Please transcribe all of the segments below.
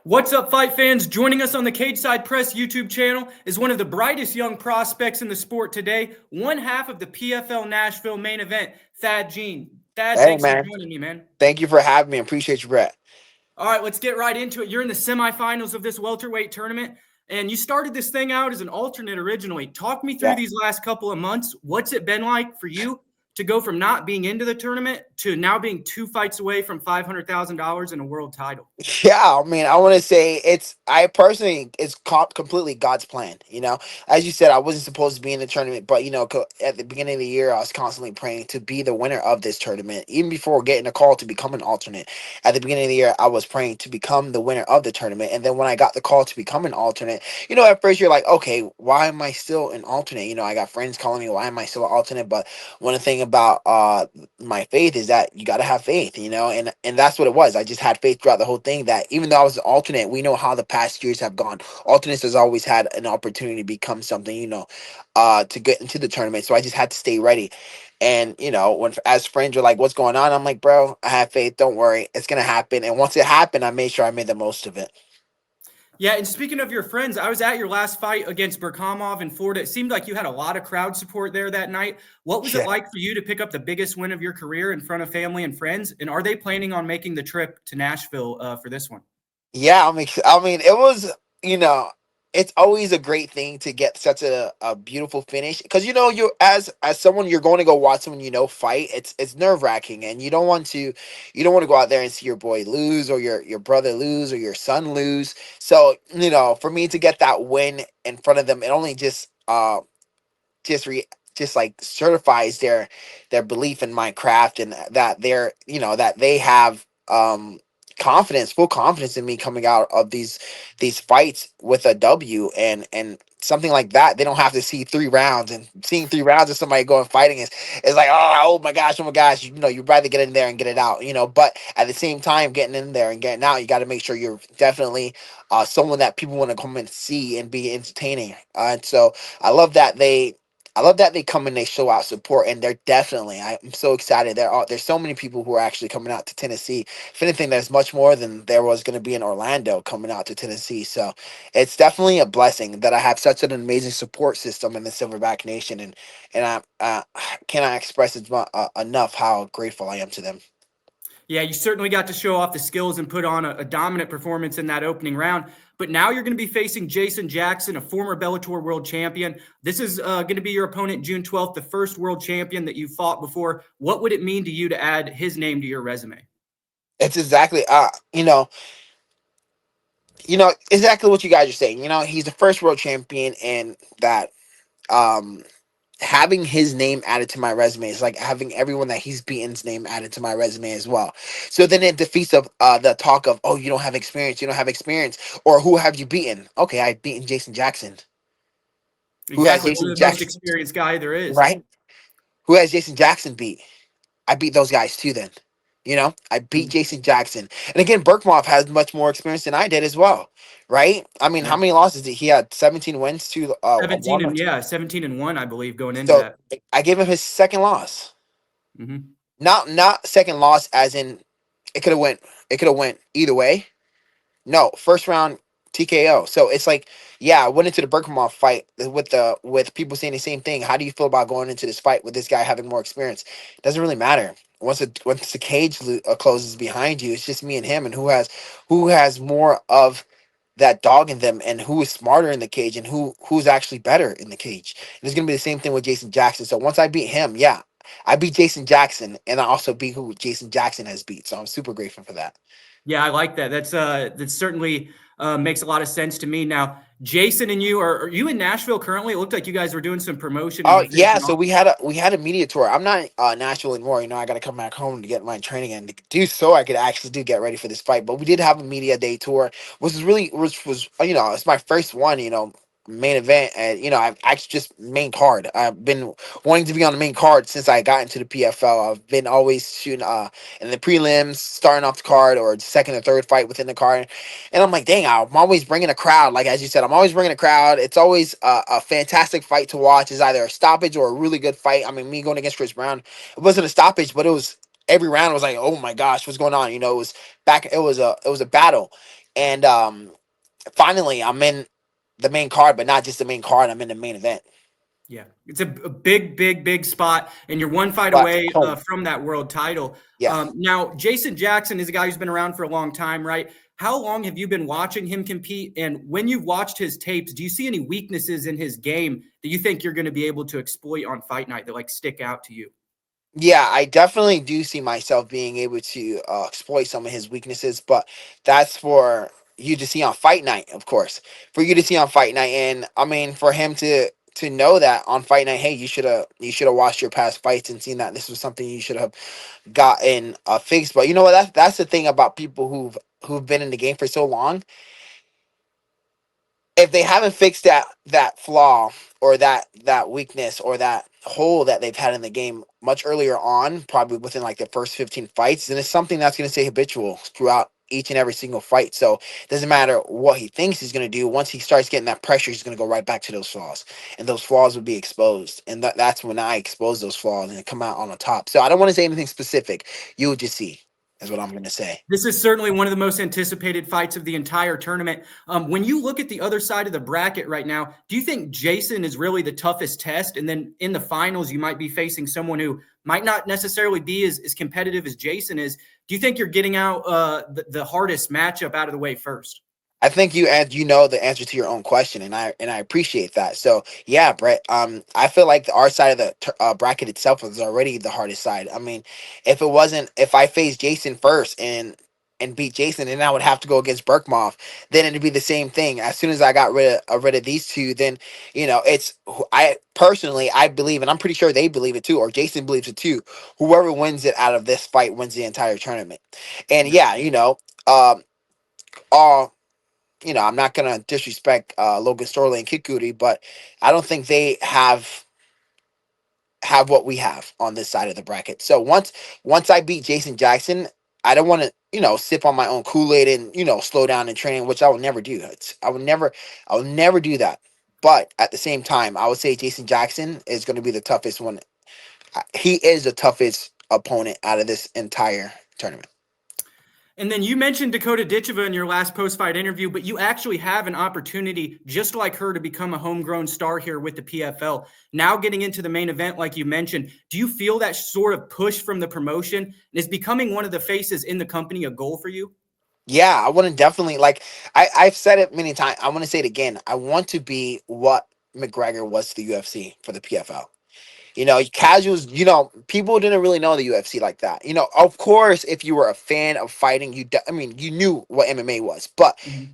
What's up, fight fans? Joining us on the Cage Side Press YouTube channel is one of the brightest young prospects in the sport today, one half of the PFL Nashville main event, Thad Jean. Thad, Hey, thanks for man. joining me, man. Thank you for having me. Appreciate you, Brett. All right, let's get right into it. You're in the semifinals of this welterweight tournament, and you started this thing out as an alternate originally. Talk me through Yeah. these last couple of months. What's it been like for you to go from not being into the tournament to now being 2 fights away from $500,000 and a world title? Yeah, I mean, I want to say I personally, it's completely God's plan. As you said, I wasn't supposed to be in the tournament, but, at the beginning of the year, I was constantly praying to be the winner of this tournament. Even before getting a call to become an alternate, at the beginning of the year, I was praying to become the winner of the tournament. And then when I got the call to become an alternate, at first you're like, okay, why am I still an alternate? I got friends calling me, why am I still an alternate? But one thing about my faith is that you got to have faith, and that's what it was. I just had faith throughout the whole thing that even though I was an alternate, we know how the past years have gone. Alternates has always had an opportunity to become something, to get into the tournament. So I just had to stay ready. And when as friends were like, "What's going on?" I'm like, "Bro, I have faith. Don't worry, it's gonna happen." And once it happened, I made sure I made the most of it. Yeah, and speaking of your friends, I was at your last fight against Burkamov in Florida. It seemed like you had a lot of crowd support there that night. What was it Yeah. like for you to pick up the biggest win of your career in front of family and friends? And are they planning on making the trip to Nashville for this one? Yeah, I mean, it was, you know, it's always a great thing to get such a beautiful finish because you as someone you're going to go watch someone fight. It's nerve wracking, and you don't want to go out there and see your boy lose or your brother lose or your son lose. So for me to get that win in front of them, it only just re just like certifies their belief in my craft and that that they have full confidence in me coming out of these fights with a W and something like that. They don't have to see 3 rounds, and seeing 3 rounds of somebody going fighting is like, oh my gosh, you'd rather get in there and get it out, but at the same time getting in there and getting out, you got to make sure you're definitely someone that people want to come and see and be entertaining. And so I love that they come and they show out support, and I'm so excited. There's so many people who are actually coming out to Tennessee. If anything, there's much more than there was going to be in Orlando coming out to Tennessee. So it's definitely a blessing that I have such an amazing support system in the Silverback Nation, and I cannot express enough how grateful I am to them. Yeah, you certainly got to show off the skills and put on a dominant performance in that opening round. But now you're going to be facing Jason Jackson, a former Bellator world champion. This is going to be your opponent June 12th, the first world champion that you fought before. What would it mean to you to add his name to your resume? It's exactly exactly what you guys are saying. He's the first world champion, and that um having his name added to my resume is like having everyone that he's beaten's name added to my resume as well. So then it defeats of the talk of, oh, you don't have experience, or who have you beaten? Okay, I've beaten Jason Jackson. Who has Exactly. Jason You're the most Jackson? experienced guy there is. Right? Who has Jason Jackson beat? I beat those guys too. Then, I beat Jason Jackson, and again, Burkmov has much more experience than I did as well. Right? I mean, how Yeah. many losses did he had? 17 wins to 17 one or and two. yeah, 17 and 1, I believe, going into So that. I gave him his second loss. Hmm. Not second loss as in it could have went either way. No, first round TKO. So it's like, yeah, I went into the Berkhamov fight with people saying the same thing. How do you feel about going into this fight with this guy having more experience? Doesn't really matter. Once the cage closes behind you, it's just me and him, and who has more of that dog in them, and who is smarter in the cage, and who's actually better in the cage. And it's gonna be the same thing with Jason Jackson. So once I beat him, yeah, I beat Jason Jackson, and I also beat who Jason Jackson has beat. So I'm super grateful for that. Yeah, I like that. That certainly makes a lot of sense to me. Now, Jason and you are you in Nashville currently? It looked like you guys were doing some promotion and Oh were yeah, facing so off. we had a media tour. I'm not Nashville anymore. I got to come back home to get my training and to do so I could actually do get ready for this fight. But we did have a media day tour, which was it's my first one. Main event, and I've actually just main card. I've been wanting to be on the main card since I got into the PFL. I've been always shooting in the prelims, starting off the card, or second or third fight within the card. And I'm like, dang, I'm always bringing a crowd. Like as you said, I'm always bringing a crowd. It's always a fantastic fight to watch. It's either a stoppage or a really good fight. I mean, me going against Chris Brown, it wasn't a stoppage, but it was every round was like, oh my gosh, what's going on? It was a battle. And finally, I'm in the main card, but not just the main card. I'm in the main event. Yeah, it's a big, big, big spot, and you're one fight But away home. from that world title. Yes. Now, Jason Jackson is a guy who's been around for a long time, right? How long have you been watching him compete? And when you've watched his tapes, do you see any weaknesses in his game that you think you're going to be able to exploit on fight night that like stick out to you? Yeah, I definitely do see myself being able to exploit some of his weaknesses, but that's for you to see on fight night, of course. For you to see on fight night, and I mean, for him to know that on fight night, hey, you should have watched your past fights and seen that this was something you should have gotten fixed. But you know what? That's the thing about people who've been in the game for so long. If they haven't fixed that flaw or that weakness or that hole that they've had in the game much earlier on, probably within like the first 15 fights, then it's something that's going to stay habitual throughout each and every single fight. So it doesn't matter what he thinks he's going to do. Once he starts getting that pressure, he's going to go right back to those flaws, and those flaws will be exposed. And that's when I expose those flaws and come out on the top. So I don't want to say anything specific. You will just see, is what I'm going to say. This is certainly one of the most anticipated fights of the entire tournament. When you look at the other side of the bracket right now, do you think Jason is really the toughest test? And then in the finals, you might be facing someone who might not necessarily be as competitive as Jason is. Do you think you're getting out the hardest matchup out of the way first? I think you know the answer to your own question, and I appreciate that. So yeah, Brett. I feel like our side of the bracket itself is already the hardest side. I mean, if I faced Jason first and beat Jason, then I would have to go against Berkmov. Then it'd be the same thing. As soon as I got rid of these two, then it's I personally I believe, and I'm pretty sure they believe it too, or Jason believes it too. Whoever wins it out of this fight wins the entire tournament. And Yep. yeah, all I'm not gonna disrespect Logan Storley and Kikuchi, but I don't think they have what we have on this side of the bracket. So once I beat Jason Jackson, I don't want to sip on my own Kool-Aid and slow down in training, which I would never do. I would never do that. But at the same time, I would say Jason Jackson is going to be the toughest one. He is the toughest opponent out of this entire tournament. And then you mentioned Dakota Ditcheva in your last post-fight interview, but you actually have an opportunity just like her to become a homegrown star here with the PFL. Now getting into the main event, like you mentioned, do you feel that sort of push from the promotion? And is becoming one of the faces in the company a goal for you? Yeah, I want to definitely I've said it many times. I want to say it again. I want to be what McGregor was to the UFC for the PFL. Casuals, people didn't really know the UFC like that. Of course, if you were a fan of fighting, you knew what MMA was. But Mhm.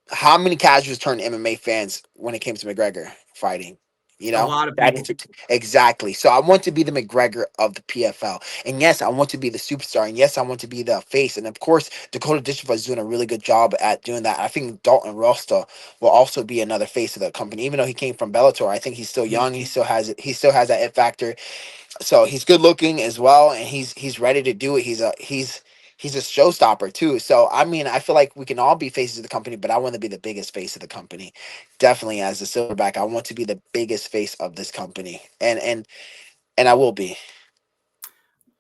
how many casuals turned MMA fans when it came to McGregor fighting? A lot of That people. is exactly. So I want to be the McGregor of the PFL, and yes, I want to be the superstar, and yes, I want to be the face. And of course, Dakota Ditcheva is doing a really good job at doing that. I think Dalton Rosta will also be another face of the company, even though he came from Bellator. I think he's still young. He still has it. He still has that it factor. So he's good looking as well, and he's ready to do it. He's a showstopper too. So I mean, I feel like we can all be faces of the company, but I want to be the biggest face of the company. Definitely as the silverback, I want to be the biggest face of this company, and I will be.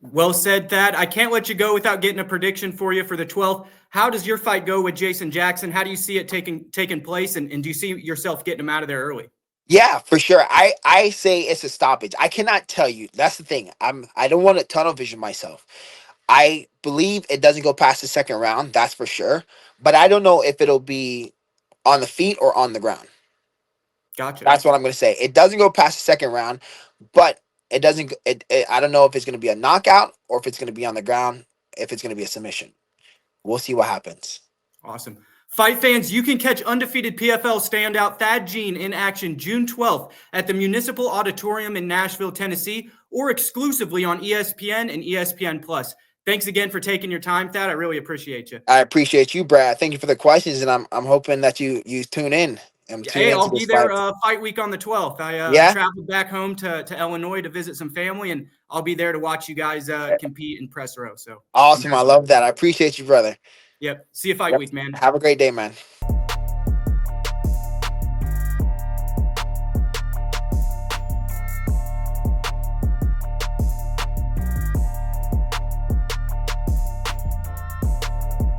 Well said, Thad. I can't let you go without getting a prediction for you for the 12th. How does your fight go with Jason Jackson? How do you see it taking place? And do you see yourself getting him out of there early? Yeah, for sure. I say it's a stoppage. I cannot tell you. That's the thing. I don't want to tunnel vision myself. I believe it doesn't go past the second round. That's for sure. But I don't know if it'll be on the feet or on the ground. Gotcha. That's what I'm going to say. It doesn't go past the second round, but it doesn't. I don't know if it's going to be a knockout or if it's going to be on the ground. If it's going to be a submission, we'll see what happens. Awesome. Fight fans, you can catch undefeated PFL standout Thad Gene in action June 12th at the Municipal Auditorium in Nashville, Tennessee, or exclusively on ESPN and ESPN Plus. Thanks again for taking your time, Thad. I really appreciate you. I appreciate you, Brad. Thank you for the questions, and I'm hoping that you tune in and tune Hey, into I'll this be there fight. fight week on the 12th. I Yeah, traveled back home to Illinois to visit some family, and I'll be there to watch you guys compete in press row. So I'm awesome. I definitely love looking that. I forward to it. appreciate you, brother. Yep. See you fight Yep. week, man. Have a great day, man.